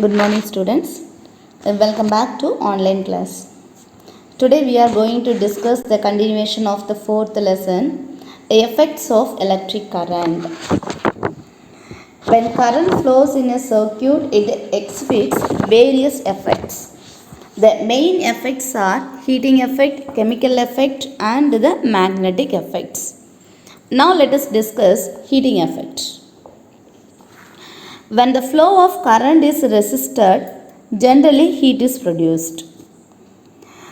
Good morning, students. Welcome back to online class. Today we are going to discuss the continuation of the fourth lesson, effects of electric current. When current flows in a circuit, it exhibits various effects. The main effects are heating effect, chemical effect, and the magnetic effects. Now let us discuss heating effect. When the flow of current is resisted, generally heat is produced.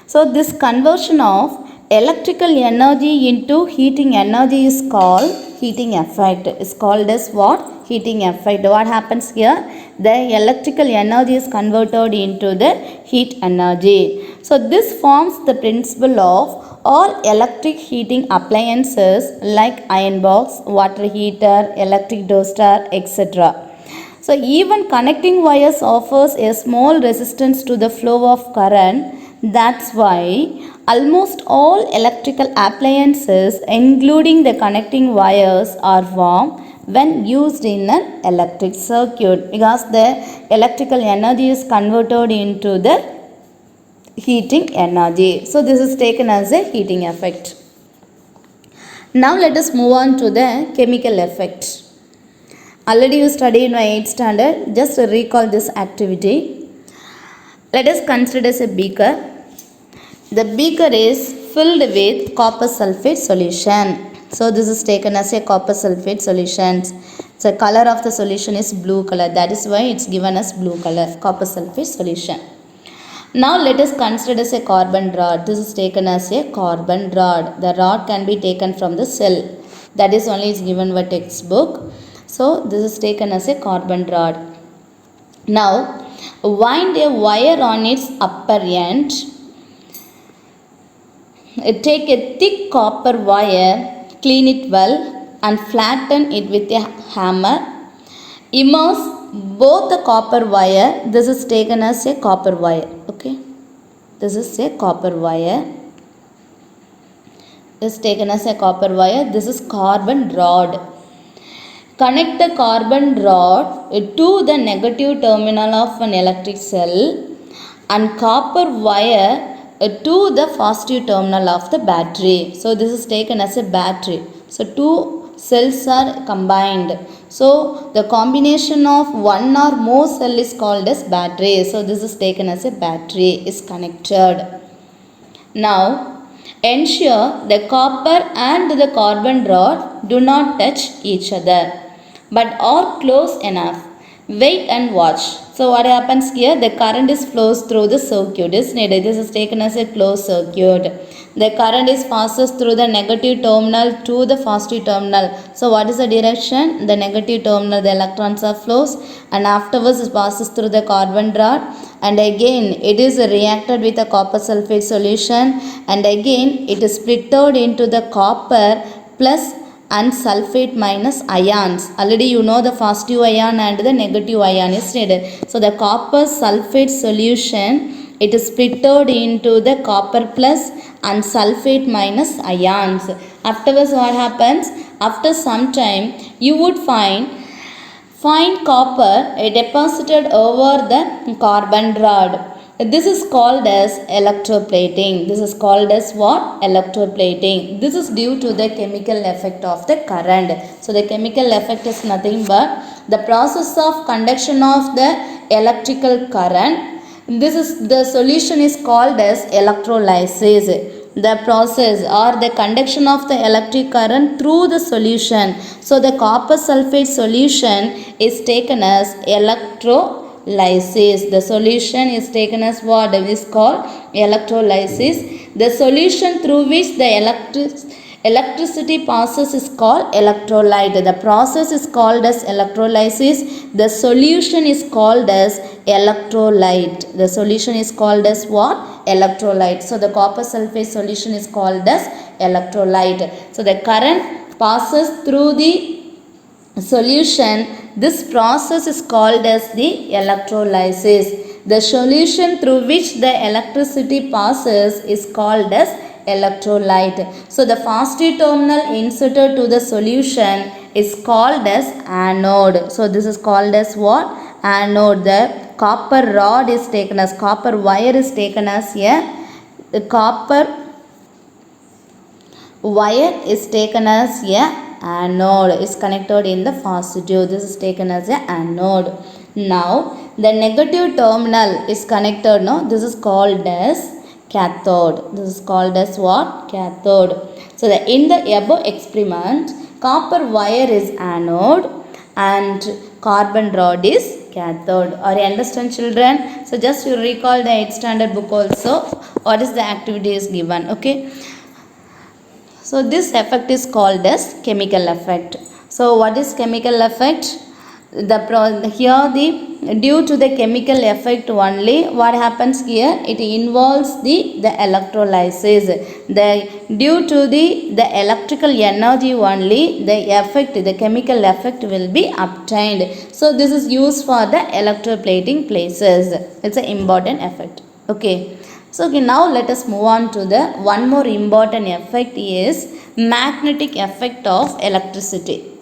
So this conversion of electrical energy into heating energy is called heating effect. It's called as what? Heating effect. What happens here? The electrical energy is converted into the heat energy. So this forms the principle of all electric heating appliances like iron box, water heater, electric toaster, etc. So even connecting wires offers a small resistance to the flow of current. That's why almost all electrical appliances, including the connecting wires, are warm when used in an electric circuit because the electrical energy is converted into the heating energy. So this is taken as a heating effect. Now let us move on to the chemical effect. Already you studied in my 8th standard. Just recall this activity. Let us consider as a beaker. The beaker is filled with copper sulfate solution. So this is taken as a copper sulfate solution. So color of the solution is blue color. That is why it's given as blue color, copper sulfate solution. Now let us consider as a carbon rod. This is taken as a carbon rod. The rod can be taken from the cell. That is only is given by textbook. So this is taken as a carbon rod. Now wind a wire on its upper end. Take a thick copper wire, clean it well and flatten it with a hammer. Immerse both the copper wire. This is taken as a copper wire. Okay. This is a copper wire. This is taken as a copper wire. This is carbon rod. Connect the carbon rod to the negative terminal of an electric cell and copper wire to the positive terminal of the battery. So this is taken as a battery. So two cells are combined. So the combination of one or more cell is called as battery. So this is taken as a battery is connected. Now ensure the copper and the carbon rod do not touch each other but are close enough. Wait and watch. So what happens here? The current is flows through the circuit. This is taken as a closed circuit. The current is passes through the negative terminal to the positive terminal. So what is the direction? The negative terminal, the electrons are flows, and afterwards it passes through the carbon rod, and again it is reacted with a copper sulfate solution, and again it is split out into the copper plus and sulfate minus ions. Already you know the positive ion and the negative ion is needed. So the copper sulfate solution, it is split out into the copper plus and sulfate minus ions. Afterwards what happens? After some time you would find copper deposited over the carbon rod. This is called as electroplating. This is called as what? Electroplating. This is due to the chemical effect of the current. So the chemical effect is nothing but the process of conduction of the electrical current. This is the solution is called as electrolysis. The process or the conduction of the electric current through the solution. So the copper sulfate solution is taken as electrolysis. The solution is taken as what is called electrolysis. The solution through which the electricity passes is called electrolyte. The process is called as electrolysis. The solution is called as electrolyte. The solution is called as what? Electrolyte. So the copper sulfate solution is called as electrolyte. So the current passes through the solution. This process is called as the electrolysis. The solution through which the electricity passes is called as electrolyte. So the positive terminal inserted to the solution is called as anode. So this is called as what? Anode. The copper rod is taken as, copper wire is taken as a copper wire is taken as a anode, is connected in the positive. This is taken as a anode. Now the negative terminal is connected, no, this is called as cathode. This is called as what? Cathode. So in the above experiment, copper wire is anode and carbon rod is cathode. Are you understand, children? So just you recall the 8th standard book also, what is the activity is given. Okay, so this effect is called as chemical effect. So what is chemical effect? Here the due to the chemical effect only, what happens here, it involves the electrolysis. Due to the electrical energy only, the effect, the chemical effect will be obtained. So this is used for the electroplating places. It's an important effect. Okay, so okay, now let us move on to the one more important effect is magnetic effect of electricity.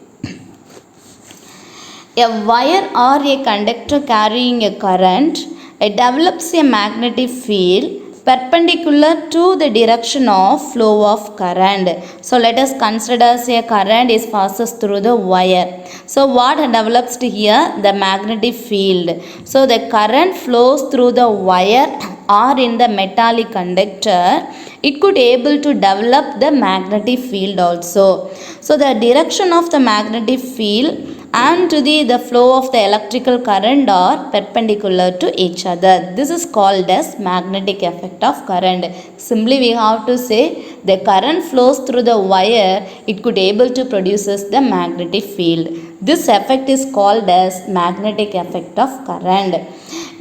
A wire or a conductor carrying a current, it develops a magnetic field perpendicular to the direction of flow of current. So let us consider, say, a current is passes through the wire. So what develops here? The magnetic field. So the current flows through the wire or in the metallic conductor. It could able to develop the magnetic field also. So the direction of the magnetic field and to the flow of the electrical current are perpendicular to each other. This is called as magnetic effect of current. Simply we have to say the current flows through the wire, it could able to produces the magnetic field. This effect is called as magnetic effect of current.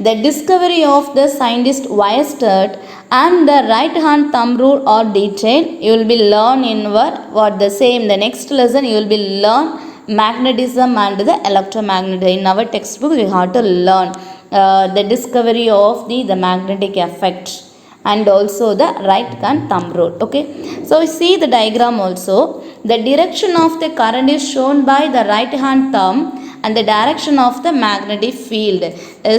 The discovery of the scientist Weierstrass and the right hand thumb rule are detailed. You will be learn in what the same. The next lesson you will be learn magnetism and the electromagnetism. In our textbook we have to learn the discovery of the magnetic effect and also the right hand thumb rule. Okay, so see the diagram also. The direction of the current is shown by the right hand thumb and the direction of the magnetic field.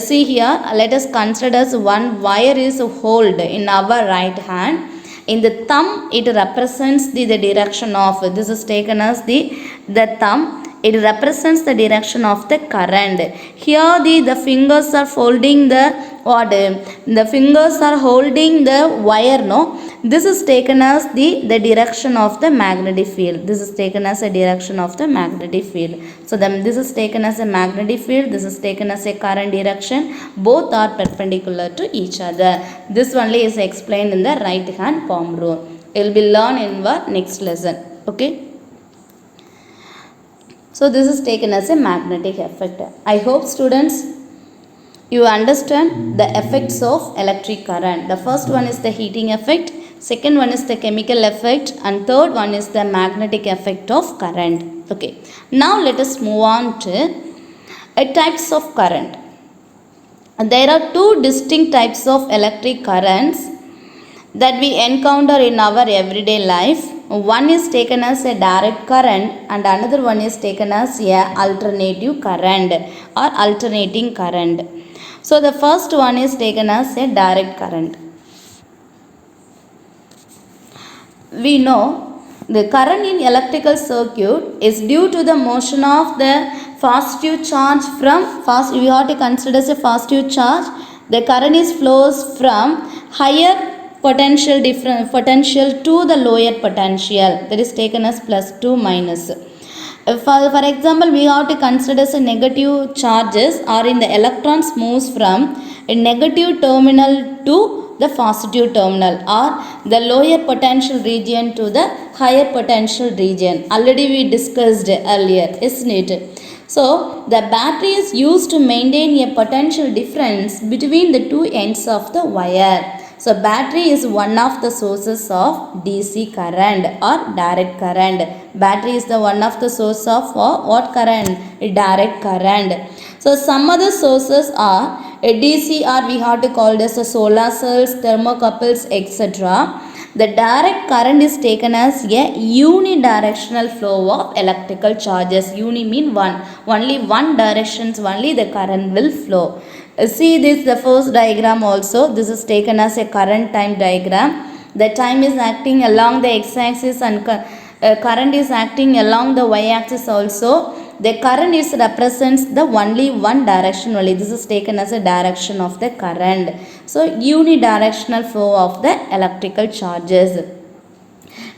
See here, let us consider one wire is hold in our right hand. In the thumb, it represents the direction of, this is taken as the thumb. It represents the direction of the current. Here the fingers are folding the what? The fingers are holding the wire, no? This is taken as the direction of the magnetic field. This is taken as a direction of the magnetic field. So then this is taken as a magnetic field. This is taken as a current direction. Both are perpendicular to each other. This only is explained in the right hand palm rule. It will be learned in our next lesson. Okay. So this is taken as a magnetic effect. I hope students you understand the effects of electric current. The first one is the heating effect, second one is the chemical effect, and third one is the magnetic effect of current. Okay, now let us move on to types of current. There are two distinct types of electric currents that we encounter in our everyday life. One is taken as a direct current and another one is taken as a alternative current or alternating current. So the first one is taken as a direct current. We know the current in electrical circuit is due to the motion of the positive charge from we have to consider as a positive charge. The current is flows from higher potential to the lower potential, that is taken as +2 minus. For example, we have to consider as a negative charges or in the electrons moves from a negative terminal to the positive terminal or the lower potential region to the higher potential region. Already we discussed earlier, isn't it? So the battery is used to maintain a potential difference between the two ends of the wire. So battery is one of the sources of DC current or direct current. Battery is the one of the source of what current? Direct current. So some other sources are a DC, or we have to call this a solar cells, thermocouples, etc. The direct current is taken as a unidirectional flow of electrical charges. Uni mean one. Only one directions only the current will flow. See this, the first diagram also. This is taken as a current time diagram. The time is acting along the x-axis and current is acting along the y-axis also. The current is represents the only one direction only. This is taken as a direction of the current. So unidirectional flow of the electrical charges.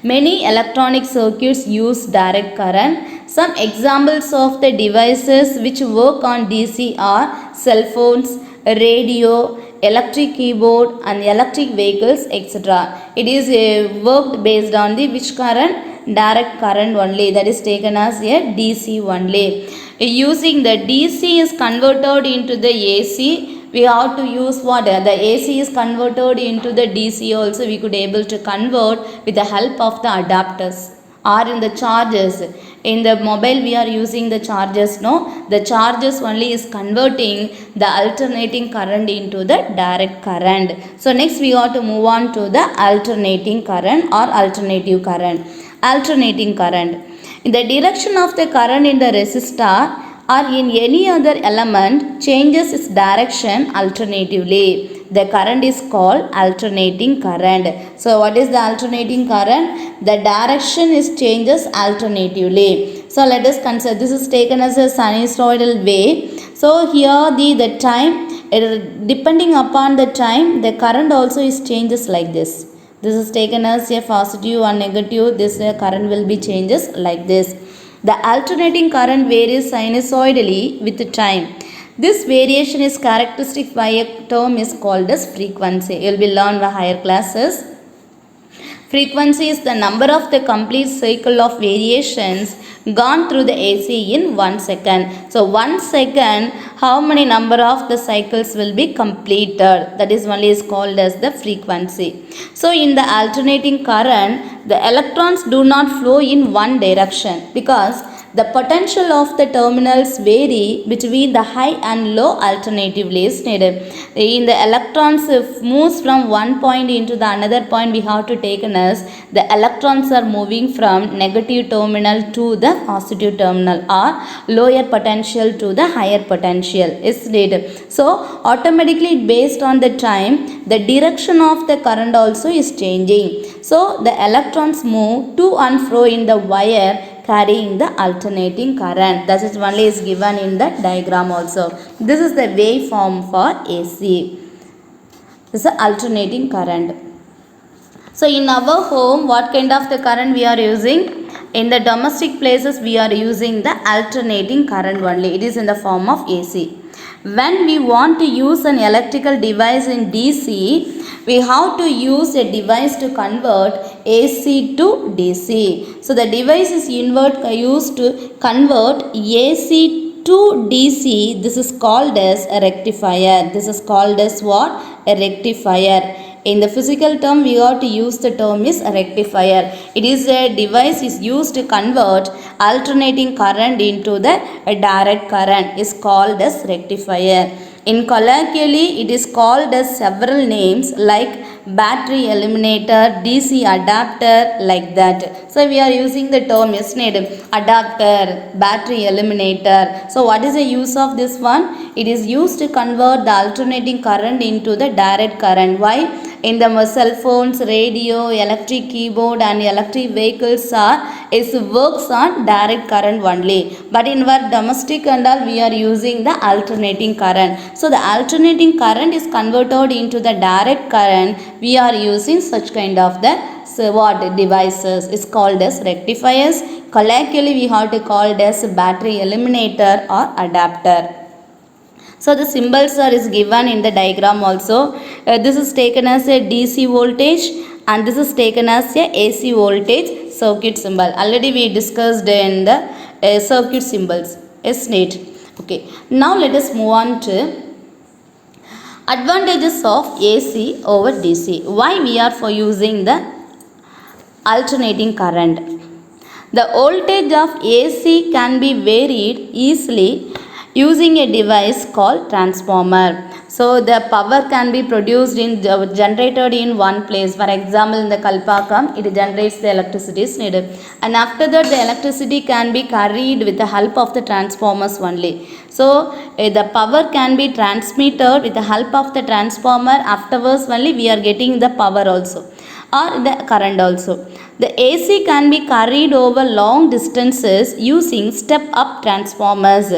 Many electronic circuits use direct current. Some examples of the devices which work on DC are cell phones, radio, electric keyboard and electric vehicles, etc. It is worked based on the which current? Direct current only, that is taken as a DC only. Using the DC is converted into the AC. We have to use what? The AC is converted into the DC also. We could able to convert with the help of the adapters or in the chargers. In the mobile we are using the chargers, no? The chargers only is converting the alternating current into the direct current. So next we got to move on to the alternating current or alternative current. Alternating current. In the direction of the current in the resistor or in any other element changes its direction alternatively. The current is called alternating current. So what is the alternating current? The direction is changes alternatively. So let us consider, this is taken as a sinusoidal wave. So here the time, depending upon the time, the current also is changes like this. This is taken as a positive or negative. This current will be changes like this. The alternating current varies sinusoidally with time. This variation is characteristic by a term is called as frequency. You will be learned by higher classes. Frequency is the number of the complete cycle of variations gone through the AC in 1 second. So 1 second, how many number of the cycles will be completed? That is only is called as the frequency. So in the alternating current, the electrons do not flow in one direction because the potential of the terminals vary between the high and low alternatively is needed. In the electrons moves from one point into the another point, we have to take as the electrons are moving from negative terminal to the positive terminal or lower potential to the higher potential is needed. So automatically based on the time, the direction of the current also is changing. So the electrons move to and fro in the wire carrying the alternating current. That is only is given in the diagram also. This is the waveform for AC. This is the alternating current. So in our home, what kind of the current we are using? In the domestic places, we are using the alternating current only. It is in the form of AC. When we want to use an electrical device in DC, we have to use a device to convert AC to DC. So the device is used to convert AC to DC. This is called as a rectifier. This is called as what? A rectifier. In the physical term, we have to use the term is a rectifier. It is a device is used to convert alternating current into the direct current. Is called as rectifier. In colloquially, it is called as several names like battery eliminator, DC adapter, like that. So we are using the term is needed adapter, battery eliminator. So what is the use of this one? It is used to convert the alternating current into the direct current. Why? In the cell phones, radio, electric keyboard and electric vehicles works on direct current only. But in our domestic and all, we are using the alternating current. So the alternating current is converted into the direct current. We are using such kind of the devices is called as rectifiers. Colloquially, we have to call it as battery eliminator or adapter. So the symbols are is given in the diagram also. This is taken as a DC voltage and this is taken as a AC voltage circuit symbol. Already we discussed in the circuit symbols. Yes, neat. Okay. Now let us move on to advantages of AC over DC. Why we are for using the alternating current? The voltage of AC can be varied easily using a device called transformer. So the power can be produced in generated in one place. For example, in the Kalpakam, it generates the electricity is needed, and after that the electricity can be carried with the help of the transformers only. So the power can be transmitted with the help of the transformer. Afterwards only we are getting the power also, or the current also. The AC can be carried over long distances using step-up transformers.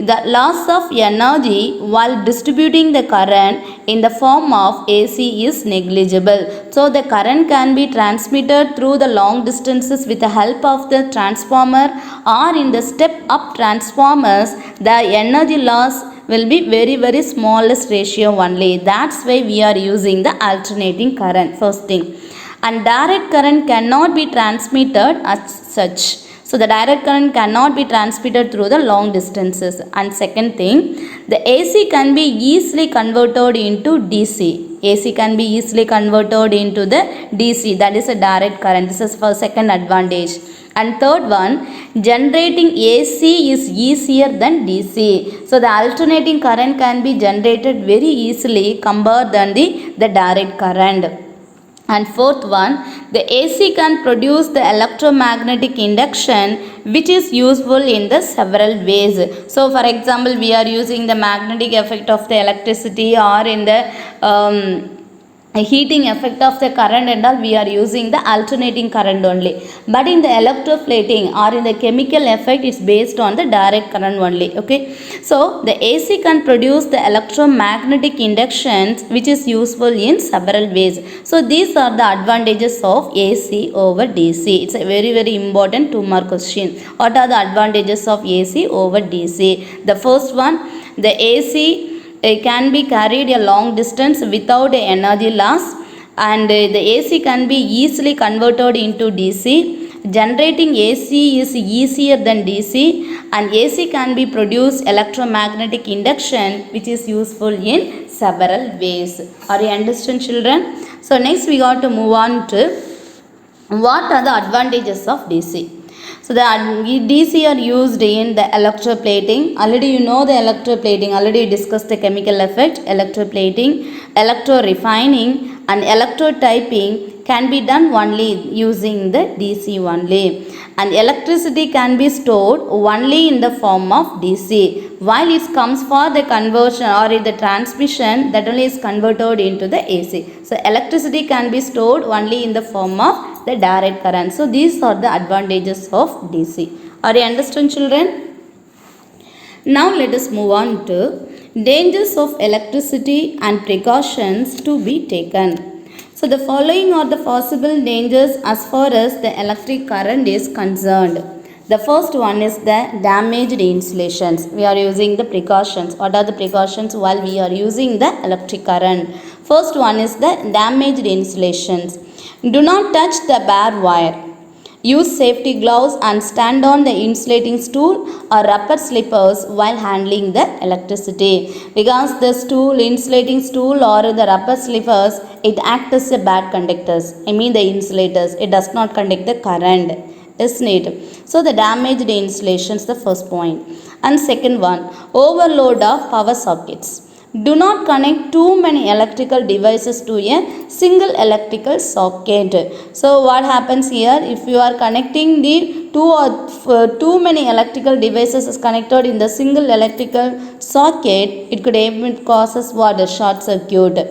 The loss of energy while distributing the current in the form of AC is negligible. So the current can be transmitted through the long distances with the help of the transformer, or in the step-up transformers, the energy loss will be very smallest ratio only. That's why we are using the alternating current, first thing. And direct current cannot be transmitted as such. So the direct current cannot be transmitted through the long distances. And second thing, the AC can be easily converted into DC. AC can be easily converted into the DC, that is a direct current. This is for second advantage. And third one, generating AC is easier than DC. So the alternating current can be generated very easily compared than the direct current. And fourth one, the AC can produce the electromagnetic induction, which is useful in the several ways. So for example, we are using the magnetic effect of the electricity, or in the heating effect of the current and all, we are using the alternating current only. But in the electroplating or in the chemical effect, it's based on the direct current only. Okay, so the AC can produce the electromagnetic inductions, which is useful in several ways. So these are the advantages of AC over DC. It's a very important 2-mark question. What are the advantages of AC over DC? The first one, the AC can be carried a long distance without energy loss, and the AC can be easily converted into DC. Generating AC is easier than DC, and AC can be produced electromagnetic induction, which is useful in several ways. Are you understand, children? So next we got to move on to what are the advantages of DC. So the DC are used in the electroplating. Already you know the electroplating. Already discussed the chemical effect. Electroplating, electro-refining and electrotyping can be done only using the DC only. And electricity can be stored only in the form of DC. While it comes for the conversion or in the transmission, that only is converted into the AC. So electricity can be stored only in the form of the direct current. So these are the advantages of DC. Are you understand, children? Now let us move on to dangers of electricity and precautions to be taken. So the following are the possible dangers as far as the electric current is concerned. The first one is the damaged insulations. We are using the precautions. What are the precautions while we are using the electric current? First one is the damaged insulations. Do not touch the bare wire. Use safety gloves and stand on the insulating stool or rubber slippers while handling the electricity. Because the insulating stool or the rubber slippers, it acts as a bad conductors. I mean the insulators. It does not conduct the current. Isn't it? So the damaged insulations, the first point. And second one, overload of power sockets. Do not connect too many electrical devices to a single electrical socket. So what happens here, if you are connecting the too many electrical devices is connected in the single electrical socket, it could even causes what? A short circuit.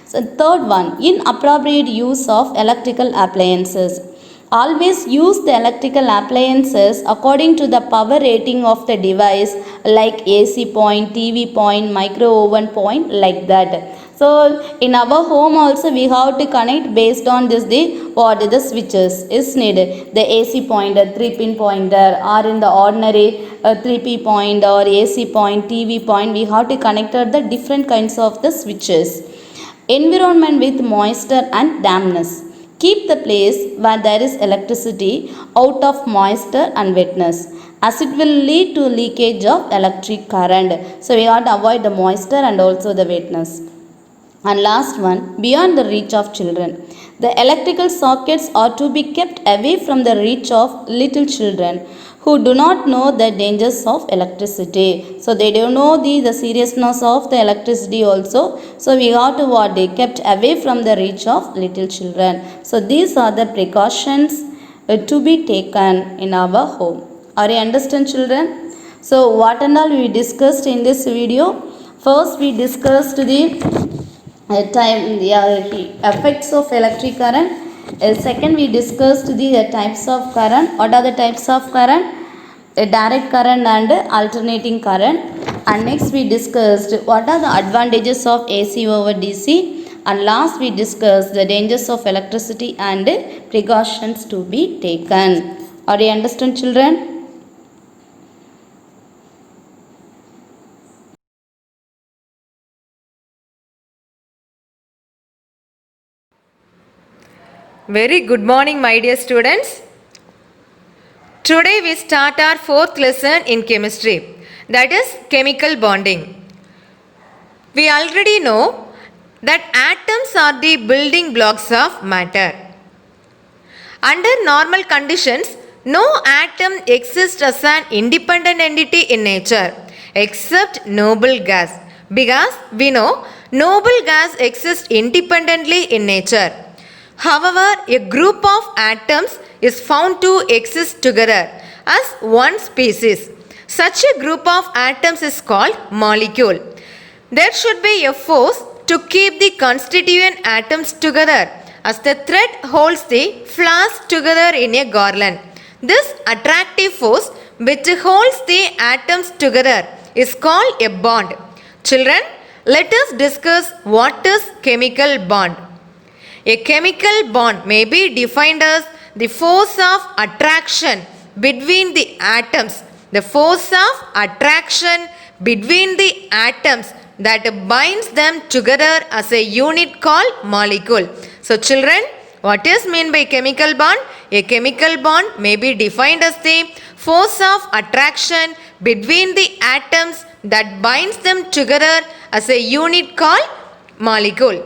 So third one, inappropriate use of electrical appliances. Always use the electrical appliances according to the power rating of the device, like AC point, TV point, micro oven point, like that. So in our home also we have to connect based on this the switches is needed. The AC point, a 3-pin pointer, or in the ordinary 3P point or AC point, TV point, we have to connect the different kinds of the switches. Environment with moisture and dampness. Keep the place where there is electricity out of moisture and wetness, as it will lead to leakage of electric current. So we have to avoid the moisture and also the wetness. And last one, beyond the reach of children. The electrical sockets are to be kept away from the reach of little children who do not know the dangers of electricity. So they don't know the seriousness of the electricity also. So we have to what they kept away from the reach of little children. So these are the precautions to be taken in our home. Are you understand, children? So what and all we discussed in this video? First we discussed the effects of electric current. Second we discussed the types of current. What are the types of current? A direct current and alternating current. And next we discussed what are the advantages of AC over DC. And last we discussed the dangers of electricity and precautions to be taken. Are you understand, children? Very good morning, my dear students. Today we start our fourth lesson in chemistry, that is chemical bonding. We already know that atoms are the building blocks of matter. Under normal conditions, no atom exists as an independent entity in nature except noble gas, because we know noble gas exists independently in nature. However, a group of atoms is found to exist together as one species. Such a group of atoms is called molecule. There should be a force to keep the constituent atoms together, as the thread holds the flowers together in a garland. This attractive force which holds the atoms together is called a bond. Children, let us discuss what is chemical bond. A chemical bond may be defined as the force of attraction between the atoms. The force of attraction between the atoms that binds them together as a unit called molecule. So children, what is meant by chemical bond? A chemical bond may be defined as the force of attraction between the atoms that binds them together as a unit called molecule.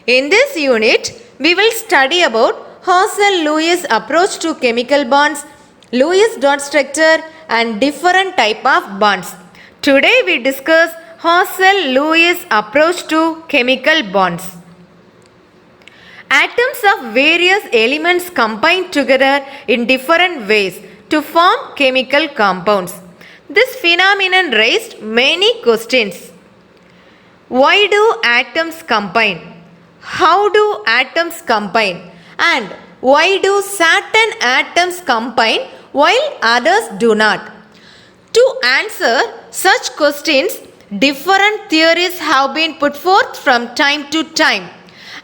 In this unit, we will study about Hausel-Lewis approach to chemical bonds, Lewis dot structure and different type of bonds. Today we discuss Hausel-Lewis approach to chemical bonds. Atoms of various elements combine together in different ways to form chemical compounds. This phenomenon raised many questions. Why do atoms combine? How do atoms combine? And why do certain atoms combine while others do not? To answer such questions, different theories have been put forth from time to time.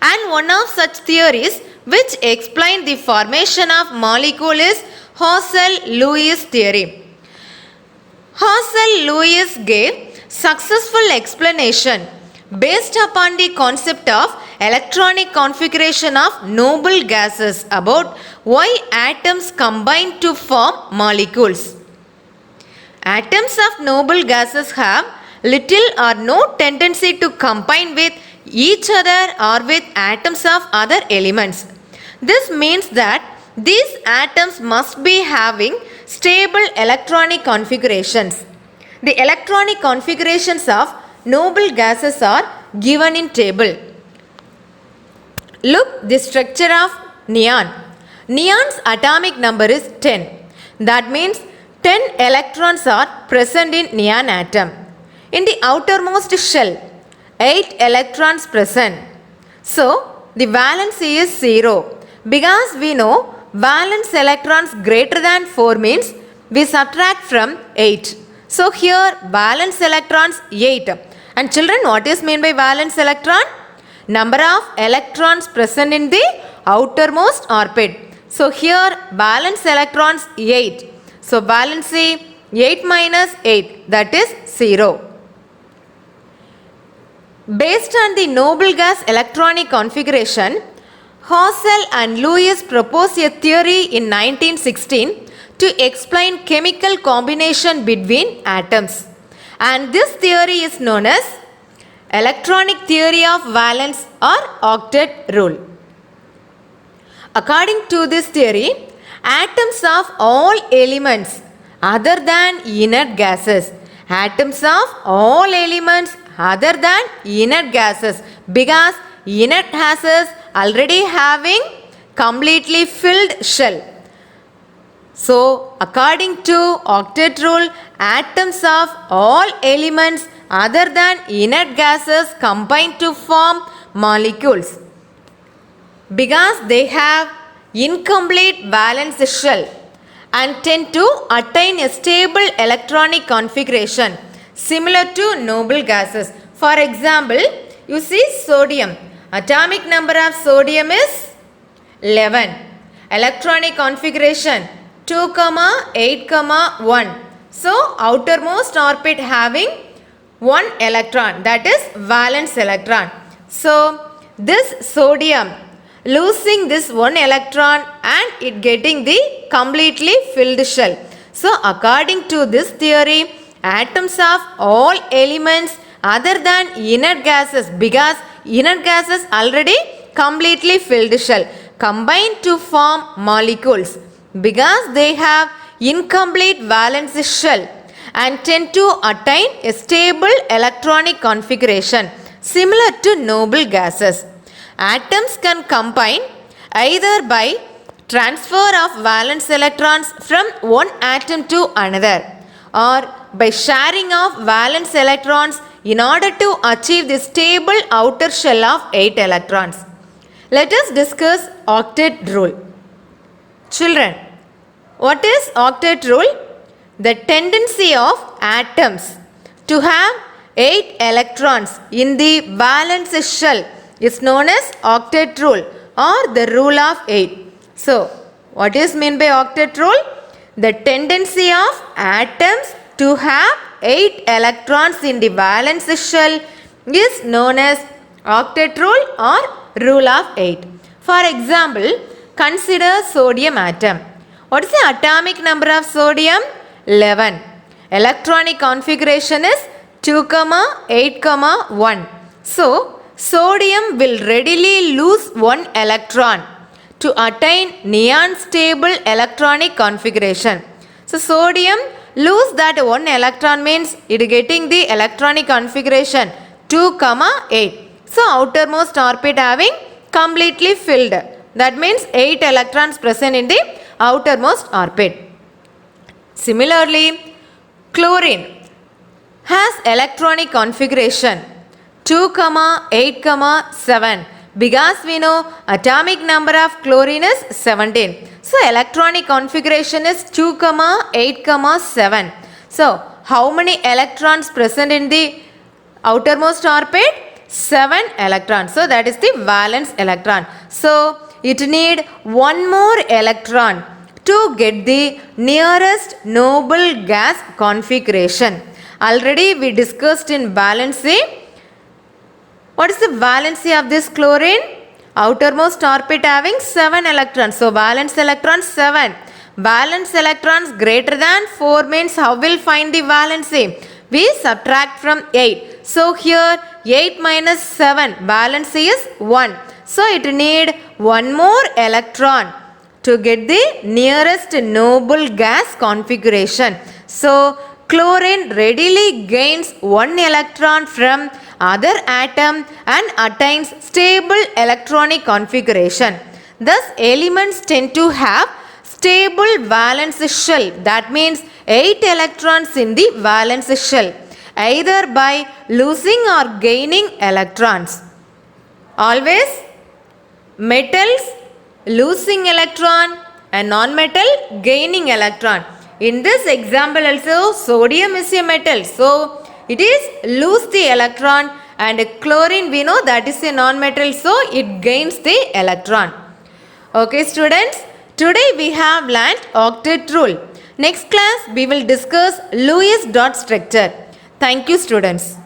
And one of such theories which explain the formation of molecule is Hausel-Lewis theory. Hausel-Lewis gave successful explanation based upon the concept of electronic configuration of noble gases about why atoms combine to form molecules. Atoms of noble gases have little or no tendency to combine with each other or with atoms of other elements. This means that these atoms must be having stable electronic configurations. The electronic configurations of noble gases are given in table. Look the structure of neon. Neon's atomic number is 10. That means 10 electrons are present in neon atom. In the outermost shell, 8 electrons present. So the valency is 0. Because we know valence electrons greater than 4 means we subtract from 8. So here valence electrons 8. And children, what is meant by valence electron? Number of electrons present in the outermost orbit. So here valence electrons 8. So valency 8 minus 8, that is 0. Based on the noble gas electronic configuration, Hausel and Lewis proposed a theory in 1916 to explain chemical combination between atoms. And this theory is known as electronic theory of valence or octet rule. According to this theory, atoms of all elements other than inert gases. Atoms of all elements other than inert gases, because inert gases already having completely filled shell. So, according to octet rule, atoms of all elements other than inert gases combine to form molecules because they have incomplete valence shell and tend to attain a stable electronic configuration similar to noble gases. For example, you see sodium. Atomic number of sodium is 11. Electronic configuration 2, 8, 1. So, outermost orbit having 1 electron, that is valence electron. So, this sodium losing this 1 electron and it getting the completely filled shell. So, according to this theory, atoms of all elements other than inert gases, because inert gases already completely filled shell, combine to form molecules because they have incomplete valence shell and tend to attain a stable electronic configuration similar to noble gases. Atoms can combine either by transfer of valence electrons from one atom to another or by sharing of valence electrons in order to achieve the stable outer shell of 8 electrons. Let us discuss octet rule. Children, what is octet rule? The tendency of atoms to have 8 electrons in the valence shell is known as octet rule or the rule of 8. So, what is meant by octet rule? The tendency of atoms to have 8 electrons in the valence shell is known as octet rule or rule of 8. For example, consider sodium atom. What is the atomic number of sodium? 11. Electronic configuration is 2, 8, 1. So, sodium will readily lose 1 electron to attain neon stable electronic configuration. So, sodium lose that 1 electron means it getting the electronic configuration 2, 8. So, outermost orbit having completely filled. That means 8 electrons present in the outermost orbit. Similarly, chlorine has electronic configuration 2, 8, 7 because we know atomic number of chlorine is 17. So, electronic configuration is 2, 8, 7. So, how many electrons present in the outermost orbit? 7 electrons. So, that is the valence electron. So, it need one more electron to get the nearest noble gas configuration. Already we discussed in valency. What is the valency of this chlorine? Outermost orbit having 7 electrons. So, valence electrons 7. Valence electrons greater than 4 means how will find the valency? We subtract from 8. So, here 8 minus 7, valency is 1. So, it need one more electron to get the nearest noble gas configuration. So, chlorine readily gains 1 electron from other atom and attains stable electronic configuration. Thus, elements tend to have stable valence shell. That means 8 electrons in the valence shell, either by losing or gaining electrons. Always metals losing electron and non-metal gaining electron. In this example also sodium is a metal. So, it is lose the electron and chlorine we know that is a non-metal. So, it gains the electron. Okay students, today we have learnt octet rule. Next class we will discuss Lewis dot structure. Thank you students.